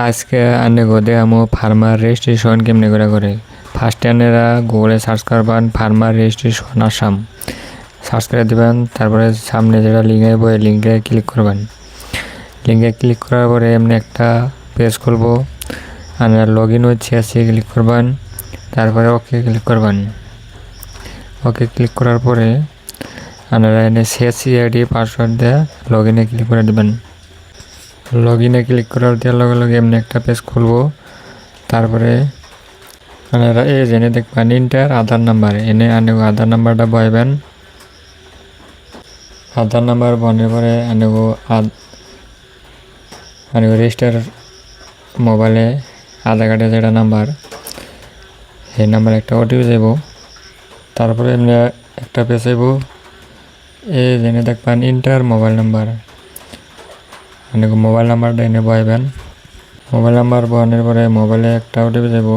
আজকে আনে গোদে আমো ফার্মার রেজিস্ট্রেশন কেমনে করে ফার্স্টে আনেরা গুগলে সার্চ করবেন ফার্মার রেজিস্ট্রেশন আসাম সার্চ করে দেবেন। তারপরে সামনে যেটা লিঙ্ক আইব এই লিঙ্কে ক্লিক করবেন। লিঙ্কে ক্লিক করার পরে এমনি একটা পেজ খুলবো। আপনারা লগ ইন হচ্ছে আসে ক্লিক করবেন। তারপরে ওকে ক্লিক করবেন। ওকে ক্লিক করার পরে আপনারা এনে সিএসসি আইডি পাসওয়ার্ড দিয়ে লগ ইনে ক্লিক করে দেবেন। লগ ইনে ক্লিক করার দেওয়ার লগে লগে এমনি একটা পেজ খুলবো। তারপরে আপনারা এই জেনে দেখবেন ইন্টার আধার নাম্বার এনে আনেগো আধার নাম্বারটা বয়াবেন। আধার নাম্বার বনের পরে আনেগো রেজিস্টার মোবাইলে আধার কার্ডে যেটা নাম্বার সেই নাম্বার একটা ওটিপি যাব। তারপরে এমনি একটা পেজ আইব এই জেনে দেখবেন ইন্টার মোবাইল নাম্বার আনেগো মোবাইল নাম্বারটা এনে বয়াবেন। মোবাইল নাম্বার বয়ানোর পরে মোবাইলে একটা ওটিপি যাব।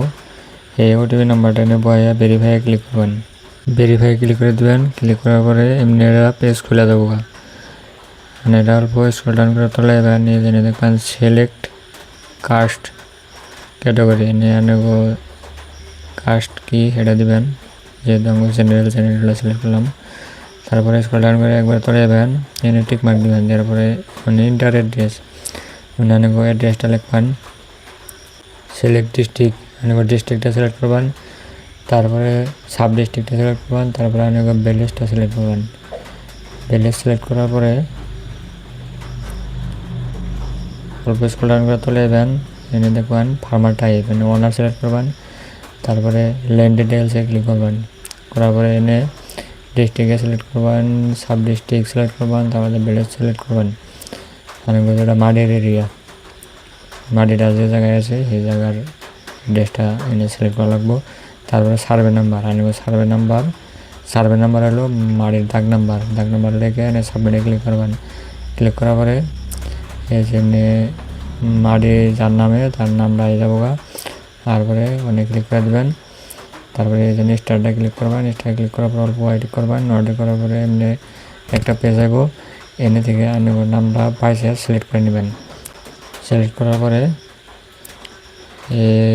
এই ওটিপি নাম্বারটা এনে বয়া ভেরিফাই ক্লিক করবেন। ভেরিফাই ক্লিক করে দেবেন। ক্লিক করার পরে এমনি পেজ খুলে যাবো। এটা অল্প স্ক্রল ডাউন করে তোলা যাবেন। নিয়ে জেনে দেখবেন সিলেক্ট কাস্ট ক্যাটাগরি নিয়ে আনেগো কাস্ট কি সেটা দিবেন। যেহেতু আমি জেনারেল সিলেক্ট করলাম। তারপরে স্ক্রল ডাউন করে একবার তোলা যাবেন। এনে টিক মার্ক দিবেন। তারপরে ইন্টার অ্যাড্রেস আনেগো অ্যাড্রেসটা লিখবেন। সিলেক্ট ডিস্ট্রিক্ট আনেগো ডিস্ট্রিক্টটা সিলেক্ট করবেন। তারপরে সাব ডিস্ট্রিক্টটা সিলেক্ট করবেন। তারপরে আনেগো ভিলেজটা সিলেক্ট করবেন। ভিলেজ সিলেক্ট করার পরে অল্প স্ক্রল ডাউন করে তোলে যাবেন। এনে দেখবেন ফার্মার টাইপ এনে ওনার সিলেক্ট করবেন। তারপরে ল্যান্ড ডিটেলসে ক্লিক করবেন। করার পরে এনে ডিস্ট্রিক্টে সিলেক্ট করবেন, সাব ডিস্ট্রিক্ট সিলেক্ট করবেন। তারপরে ভিলেজ সিলেক্ট করবেন। আনেগো যেটা মাটির এরিয়া মাটিটা যে জায়গায় আছে সেই জায়গার অ্যাড্রেসটা এনে সিলেক্ট করা লাগবো। তারপরে সার্ভে নাম্বার আনেগো সার্ভে নাম্বার হলো মাটির দাগ নাম্বার লেখে এনে সাবমিটে ক্লিক করবেন। ক্লিক করার পরে এই যে মাটি যার নামে তার নামটা যাবো। তারপরে অনেক ক্লিক করে দেবেন। তারপরে এই জন্য স্টারটা ক্লিক করবেন। স্টার ক্লিক করার পর অল্প ওয়েট করবেন। ওয়েট করার পরে এমনি একটা পেজ আইব। এনে থেকে আনেগো নামটা পাইছে সিলেক্ট করে নেবেন। সিলেক্ট করার পরে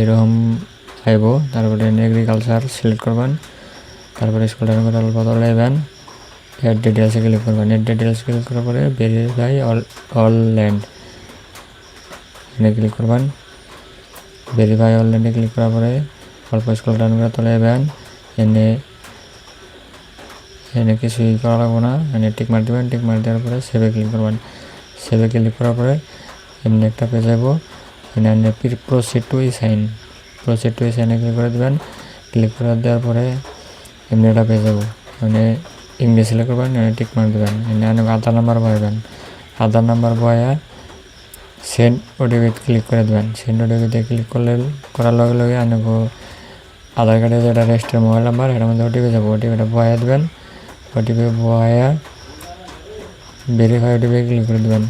এরকম আইব। তারপরে এগ্রিকালচার সিলেক্ট করবেন। তারপরে স্ক্রল ডাউন করে অল্প তোলা যাবেন। এড ডিটেলসে ক্লিক করবেন। এড ডিটেলস ক্লিক করার পরে ভেরিফাই অল ল্যান্ড এনে ক্লিক করবেন। ভেরিফাই অল ল্যান্ডে ক্লিক করার পরে অল্প স্ক্রল ডাউন করে তোলা যাবেন। এনে কিছুই করা লাগবো না। এনে টিক মার দেবেন। টিক মার দেওয়ার পরে সেভে ক্লিক করবেন। সেভে ক্লিক করার পরে এমনি একটা পেজ যাবো। এনে প্রসিড টু সাইনে ক্লিক করে দেবেন। ক্লিক করে দেওয়ার পরে এমনি একটা পেজ যাবো। মানে ইংলিশ সিলেক্ট করবেন। এনে টিক মার দেবেন। এনে আধার নাম্বার বয়াবেন। আধার নাম্বার বয়া সেন্ড ওটিপি ক্লিক করে দেবেন। সেন্ড ওটিপিতে ক্লিক করার লগে লগে আনেগো আধার কার্ডে যেটা রেজিস্টার মোবাইল নাম্বার এটার মধ্যে ওটিপি যাবো। ওটিপিটা বয়া দেবেন। ওটিপি বয়া ভেরিফাই ওটিপি ক্লিক করে দেবেন।